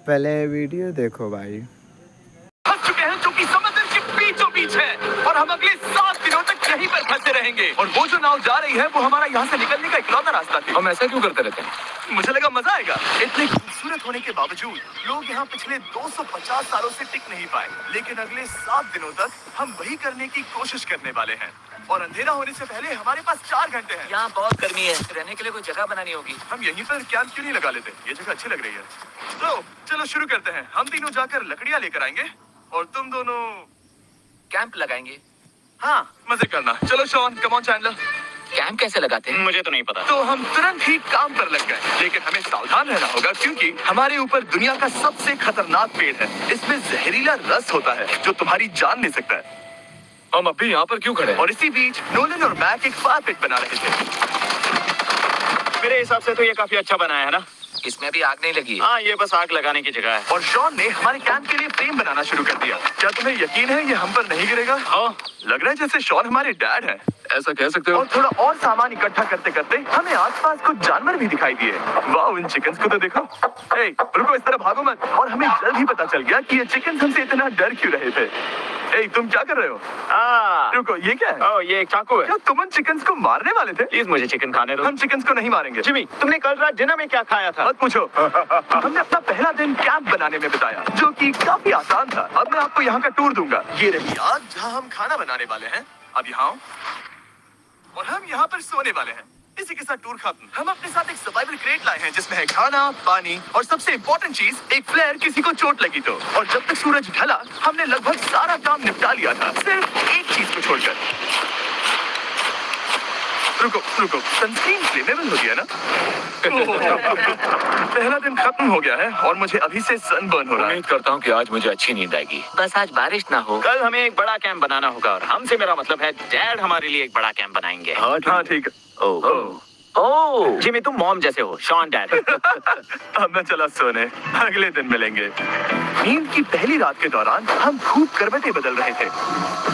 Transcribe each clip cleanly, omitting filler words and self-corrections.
पहले वीडियो देखो भाई। फंस चुके हैं जो कि समंदर के बीचों बीच है और हम अगले 7 दिनों तक यहीं पर फंसे रहेंगे। और वो जो नाव जा रही है वो हमारा यहाँ से निकलने का इकलौता रास्ता थी। हम ऐसा क्यों करते रहते हैं? मुझे लगा मजा आएगा। इतने खूबसूरत होने के बावजूद लोग यहाँ पिछले 250 सालों से टिक नहीं पाए, लेकिन अगले 7 दिनों तक हम वही करने की कोशिश करने वाले हैं। और अंधेरा होने से पहले हमारे पास 4 घंटे हैं। यहाँ बहुत गर्मी है, रहने के लिए कोई जगह बनानी होगी। हम यहीं पर कैंप क्यों नहीं लगा लेते? ये जगह अच्छी लग रही है। तो चलो शुरू करते हैं। हम तीनों जाकर लकड़ियाँ लेकर आएंगे और तुम दोनों कैंप लगाएंगे। हाँ, मजे करना। चलो Shawn, come on Chandler. Camp कैसे लगाते हैं? मुझे तो नहीं पता। तो हम तुरंत ही काम पर लग गए, लेकिन हमें सावधान रहना होगा क्योंकि हमारे ऊपर दुनिया का सबसे खतरनाक पेड़ है। इसमें जहरीला रस होता है जो तुम्हारी जान ले सकता है। हम अभी यहाँ पर क्यों खड़े हैं? और इसी बीच नोलन और मैक एक फायर पिट बना रहे थे। मेरे हिसाब से तो ये काफी अच्छा बनाया है ना। इसमें भी आग नहीं लगी। हाँ, ये बस आग लगाने की जगह है। और शॉन ने हमारे कैंप के लिए फ्रेम बनाना शुरू कर दिया। क्या तुम्हें यकीन है ये हम पर नहीं गिरेगा? हाँ, लग रहा है जैसे शॉन हमारे डैड हैं। ऐसा कह सकते हो। और थोड़ा और सामान इकट्ठा करते करते हमें आसपास कुछ जानवर भी दिखाई दिए। वाह, इन चिकन्स को तो देखो। ए, रुको, इस तरह भागो मत। और हमें जल्द ही पता चल गया कि ये चिकन्स हमसे इतना डर क्यों रहे थे। ए, तुम क्या कर रहे हो? रुको, ये क्या है? ये एक चाकू है। क्या तुम उन चिकन्स को मारने वाले थे? प्लीज मुझे चिकन खाने दो। हम चिकन्स को नहीं मारेंगे। जिमी, तुमने कल रात डिनर में क्या खाया था? मत पूछो। हमने अपना पहला दिन कैंप बनाने में बिताया, जो कि काफी आसान था। अब मैं आपको यहाँ का टूर दूंगा। ये रही आग जहाँ हम खाना बनाने वाले हैं। अब यहाँ आओ। और हम यहाँ पर सोने वाले हैं। इसी के साथ टूर खत्म। हम अपने साथ एक सर्वाइवल क्रेट लाए हैं जिसमें है खाना, पानी और सबसे इम्पोर्टेंट चीज एक फ्लेयर, किसी को चोट लगी तो। और जब तक सूरज ढला हमने लगभग सारा काम निपटा लिया था, सिर्फ एक चीज को छोड़कर। रुको, सनस्क्रीन फ्लेमेबल होती है ना? पहला दिन खत्म हो गया है और मुझे अभी से सनबर्न हो रहा है। उम्मीद करता हूँ कि आज मुझे अच्छी नींद आएगी। बस आज बारिश ना हो। कल हमें एक बड़ा कैंप बनाना होगा और हमसे मेरा मतलब है डैड हमारे लिए एक बड़ा कैंप बनाएंगे। हाँ ठीक है। ओह, जिमी तुम मॉम जैसे हो, शॉन डैड। अब मैं चला सोने, अगले दिन मिलेंगे। नींद की पहली रात के दौरान हम खूब करवटें बदल रहे थे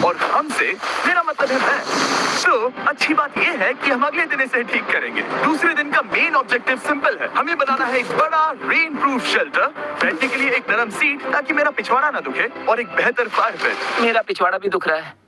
और हमसे मेरा मतलब है मैं। तो अच्छी बात यह है कि हम अगले दिन इसे ठीक करेंगे। दूसरे दिन का मेन ऑब्जेक्टिव सिंपल है। हमें बनाना है एक बड़ा रेन प्रूफ शेल्टर, बैठने के लिए एक नरम सीट ताकि मेरा पिछवाड़ा ना दुखे, और एक बेहतर फायर पिट। मेरा पिछवाड़ा भी दुख रहा है।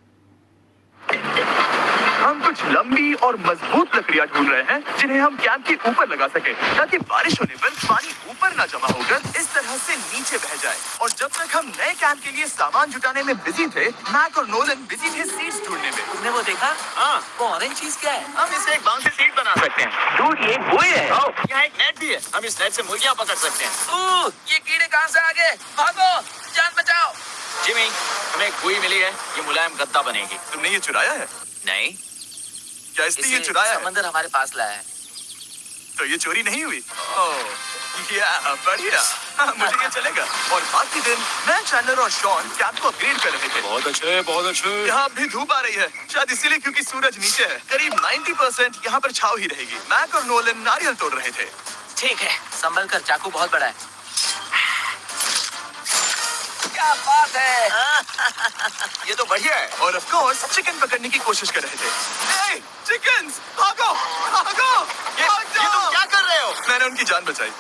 हम कुछ लंबी और मजबूत लकड़ियां ढूंढ रहे हैं जिन्हें हम कैंप के ऊपर लगा सके, ताकि बारिश होने पर पानी ऊपर ना जमा होकर इस तरह से नीचे बह जाए। और जब तक हम नए कैंप के लिए सामान जुटाने में बिजी थे, मैक और नोलन बिजी थे सीड्स ढूंढने में। तुमने वो देखा? हाँ, वो ऑरेंज चीज क्या है? हम इसे एक बाउंसी सीट बना सकते हैं। दूध, ये बुई है। यहाँ एक नेट भी है, हम इस नेट से मुर्गियाँ पकड़ सकते हैं। ये कीड़े कहाँ से आ गए? भागो, जान बचाओ। जिमी, हमें एक बुई मिली है, ये मुलायम गद्दा बनेगी। तुमने ये चुराया है? नहीं, क्या इसने ये चुराया है? समंदर हमारे पास लाया है। तो ये चोरी नहीं हुई? बढ़िया। मुझे ये चलेगा। और बाकी दिन मैं, चैंडलर और शॉन कैंप को अपग्रेड कर रहे थे। बहुत अच्छे, बहुत अच्छे। यहाँ भी धूप आ रही है, शायद इसीलिए क्योंकि सूरज नीचे है। करीब 90% यहाँ पर छाव ही रहेगी। मैक और नोलन नारियल तोड़ रहे थे। ठीक है, संभल कर, चाकू बहुत बड़ा है। क्या बात है। ये तो बढ़िया है। और ऑफ कोर्स चिकन पकड़ने की कोशिश कर रहे थे। चिकन्स, भागो, भागो, ये तुम क्या कर रहे हो? मैंने उनकी जान बचाई।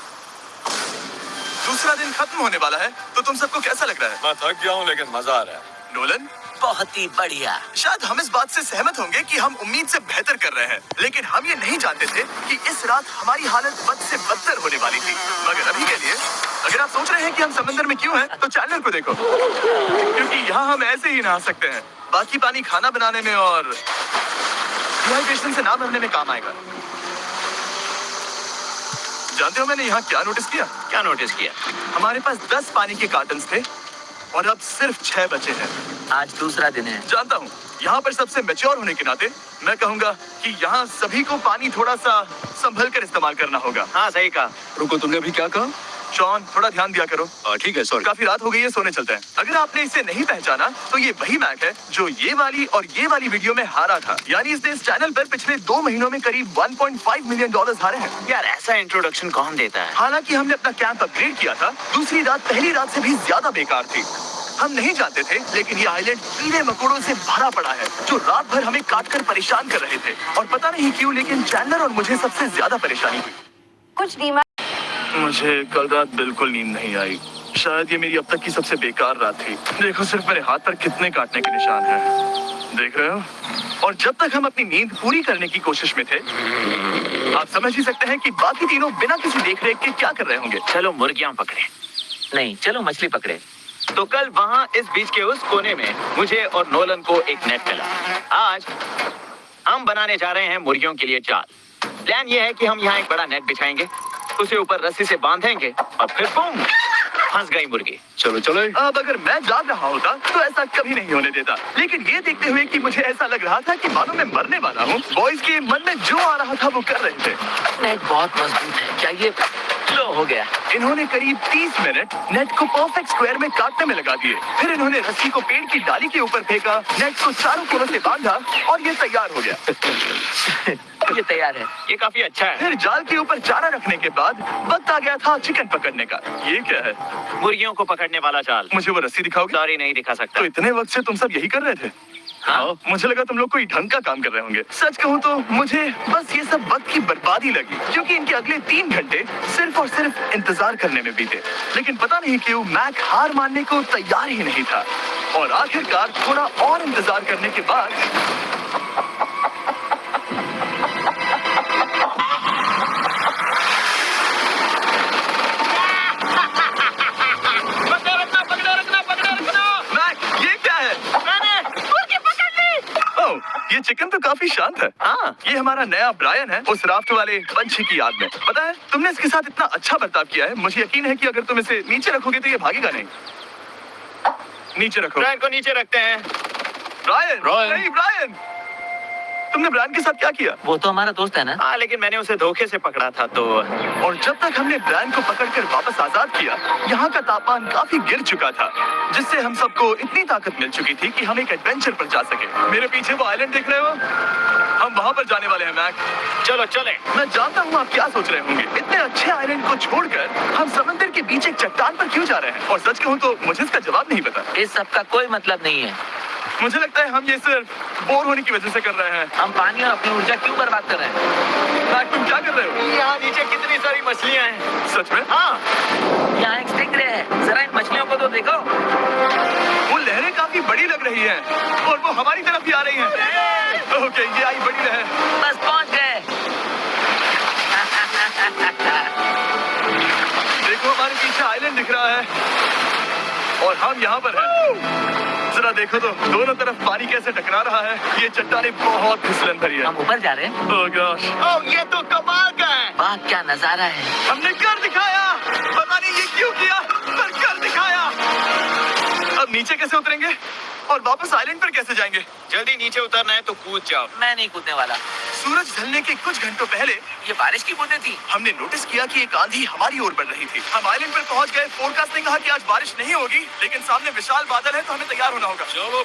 दूसरा दिन खत्म होने वाला है, तो तुम सबको कैसा लग रहा है? मैं थक गया हूँ लेकिन मजा आ रहा है। नोलन, बहुत ही बढ़िया। शायद हम इस बात से सहमत होंगे कि हम उम्मीद से बेहतर कर रहे हैं, लेकिन हम ये नहीं जानते थे कि इस रात हमारी हालत बद से बदतर होने वाली थी। मगर अभी के लिए, अगर आप सोच रहे हैं कि हम समंदर में क्यों हैं, तो चैनल को देखो, क्योंकि यहाँ हम ऐसे ही नहा सकते हैं। बाकी पानी खाना बनाने में और डिहाइड्रेशन से ना मरने में काम आएगा। जानते हो मैंने यहाँ क्या नोटिस किया? क्या नोटिस किया? हमारे पास 10 पानी के कार्टन्स थे और अब सिर्फ 6 बचे हैं। आज दूसरा दिन है। जानता हूँ, यहाँ पर सबसे मैच्योर होने के नाते मैं कहूँगा कि यहाँ सभी को पानी थोड़ा सा संभल कर इस्तेमाल करना होगा। हाँ, सही कहा। रुको, तुमने अभी क्या कहा? शॉन, थोड़ा ध्यान दिया करो। ठीक है, सॉरी। काफी रात हो गई है, सोने चलते हैं। अगर आपने इसे नहीं पहचाना तो ये वही मैक है जो ये वाली और ये वाली वीडियो में हारा था। यानी इसने इस चैनल पर पिछले 2 महीनों में करीब $1.5 मिलियन हारे हैं। यार, ऐसा इंट्रोडक्शन कौन देता है? हालांकि हमने अपना कैंप अपग्रेड किया था, दूसरी रात पहली रात से भी ज्यादा बेकार थी। हम नहीं जानते थे, लेकिन ये आइलैंड कीड़े मकोड़ों से भरा पड़ा है जो रात भर हमें काटकर परेशान कर रहे थे। और पता नहीं क्यों, लेकिन चैंडलर और मुझे सबसे ज्यादा परेशानी हुई। कुछ मुझे कल रात बिल्कुल नींद नहीं आई। शायद ये मेरी अब तक की सबसे बेकार रात थी। देखो सिर्फ मेरे हाथ पर कितने काटने के निशान हैं। देख रहे हो? और जब तक हम अपनी नींद पूरी करने की कोशिश में थे, आप समझ ही सकते हैं कि बाकी तीनों बिना किसी देखरेख के क्या कर रहे होंगे। चलो मुर्गियां पकड़े। नहीं, चलो मछली पकड़े। तो कल वहाँ इस बीच के उस कोने में मुझे और नोलन को एक नेट मिला। आज हम बनाने जा रहे हैं मुर्गियों के लिए जाल। प्लान ये है कि हम यहाँ एक बड़ा नेट बिछाएंगे, उसे ऊपर रस्सी से बांधेंगे और फिर बूम, फंस गई मुर्गी। चलो चलो। अब अगर मैं जाग रहा होता तो ऐसा कभी नहीं होने देता, लेकिन ये देखते हुए कि मुझे ऐसा लग रहा था कि मानो मैं मरने वाला हूँ, बॉयज के मन में जो आ रहा था वो कर रहे थे। नेट बहुत मजबूत है। क्या ये लो हो गया? इन्होंने करीब 30 मिनट नेट को परफेक्ट स्क्वायर में काटने में लगा दिए। फिर इन्होंने रस्सी को पेड़ की डाली के ऊपर फेंका, नेट को चारों कोनों से बांधा और ये तैयार हो गया। ये तैयार है। ये काफी अच्छा है। फिर जाल के ऊपर चारा रखने के बाद वक्त आ गया था चिकन पकड़ने का। ये क्या है? मुर्गियों को पकड़ने वाला जाल। मुझे वो रस्सी दिखाओगे? सॉरी, नहीं दिखा सकता। तो इतने वक्त से तुम सब यही कर रहे थे? हाँ। मुझे लगा तुम लोग कोई ढंग का काम कर रहे होंगे। सच कहूँ तो मुझे बस ये सब वक्त की बर्बादी लगी, क्योंकि इनके अगले 3 घंटे सिर्फ और सिर्फ इंतजार करने में बीते। लेकिन पता नहीं क्यों मैक हार मानने को तैयार ही नहीं था, और आखिरकार थोड़ा और इंतजार करने के बाद ये चिकन तो काफी शांत है। हाँ। ये हमारा नया ब्रायन है, उस राफ्ट वाले पंछी की याद में। पता है, तुमने इसके साथ इतना अच्छा बर्ताव किया है, मुझे यकीन है कि अगर तुम इसे नीचे रखोगे तो ये भागेगा नहीं। नीचे रखो। ब्रायन को नीचे रखते हैं। ब्रायन, नहीं ब्रायन, तुमने ब्रायन के साथ क्या किया? वो तो हमारा दोस्त है ना। हाँ, लेकिन मैंने उसे धोखे से पकड़ा था तो। और जब तक हमने ब्रायन को पकड़कर वापस आजाद किया, यहाँ का तापमान काफी गिर चुका था, जिससे हम सबको इतनी ताकत मिल चुकी थी कि हम एक एडवेंचर पर जा सके। मेरे पीछे वो आइलैंड देख रहे हो? हम वहाँ पर जाने वाले हैं मैक। चलो चले। मैं जानता हूँ आप क्या सोच रहे होंगे, इतने अच्छे आइलैंड को छोड़कर हम समंदर के बीच एक चट्टान पर क्यों जा रहे हैं? और सच कहूँ तो मुझे इसका जवाब नहीं पता। इस सब का कोई मतलब नहीं है। मुझे लगता है हम ये सिर्फ बोर होने की वजह से कर रहे हैं। हम पानी और अपनी ऊर्जा क्यों बर्बाद कर रहे हैं? मैक, तुम क्या कर रहे हो? यहाँ नीचे कितनी सारी मछलियाँ हैं। सच में? हाँ। यहाँ एक स्टिंगरे है, जरा इन मछलियों को तो देखो। वो लहरें काफी बड़ी लग रही हैं और वो हमारी तरफ ही आ रही हैं। ओके, ये आई बड़ी लहर। बस पहुँच गए। देखो हमारे पीछे आइलैंड दिख रहा है और हम यहाँ पर हैं। जरा देखो तो दोनों तरफ पानी कैसे टकरा रहा है। ये चट्टानें बहुत फिसलन भरी है। हम ऊपर जा रहे हैं। ओह गॉश, ओह, ये तो कमाल का है। वाह, क्या नजारा है। हमने कर दिखाया। पता नहीं ये क्यों किया, पर कर दिखाया। अब नीचे कैसे उतरेंगे और वापस आइलैंड पर कैसे जाएंगे? जल्दी नीचे उतरना है तो कूद जाओ। मैं नहीं कूदने वाला। सूरज ढलने के कुछ घंटों पहले ये बारिश की बूंदें थी। हमने नोटिस किया कि एक आंधी हमारी ओर बढ़ रही थी। हम आइलैंड पर पहुंच गए। फोरकास्ट ने कहा कि आज बारिश नहीं होगी, लेकिन सामने विशाल बादल है तो हमें तैयार होना होगा। चलो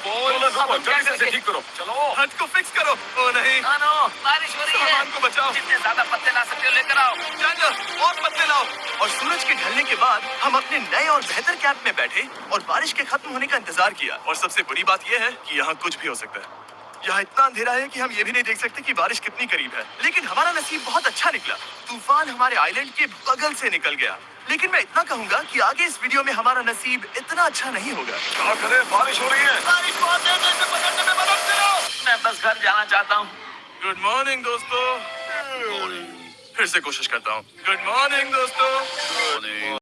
हम जल्दी से ठीक करो। चलो। हट को फिक्स करो। ओ नहीं, नो, बारिश हो रही है। सामान को बचाओ। जितने ज्यादा पत्ते ला सकते हो लेकर आओ। चलो और पत्ते लाओ। और सूरज के ढलने के बाद हम अपने नए और बेहतर कैंप में बैठे और बारिश के खत्म होने का इंतजार किया। और सबसे बड़ी बात यह है कि यहाँ कुछ भी हो सकता है। यहाँ इतना अंधेरा है कि हम ये भी नहीं देख सकते कि बारिश कितनी करीब है। लेकिन हमारा नसीब बहुत अच्छा निकला। तूफान हमारे आइलैंड के बगल से निकल गया। लेकिन मैं इतना कहूंगा कि आगे इस वीडियो में हमारा नसीब इतना अच्छा नहीं होगा। क्या करें, बारिश हो रही है। बारिश बहुत तेज है, इसे पकड़ने में मदद करो। मैं बस घर जाना चाहता हूँ। गुड मॉर्निंग दोस्तों। फिर से कोशिश करता हूँ। गुड मॉर्निंग दोस्तों।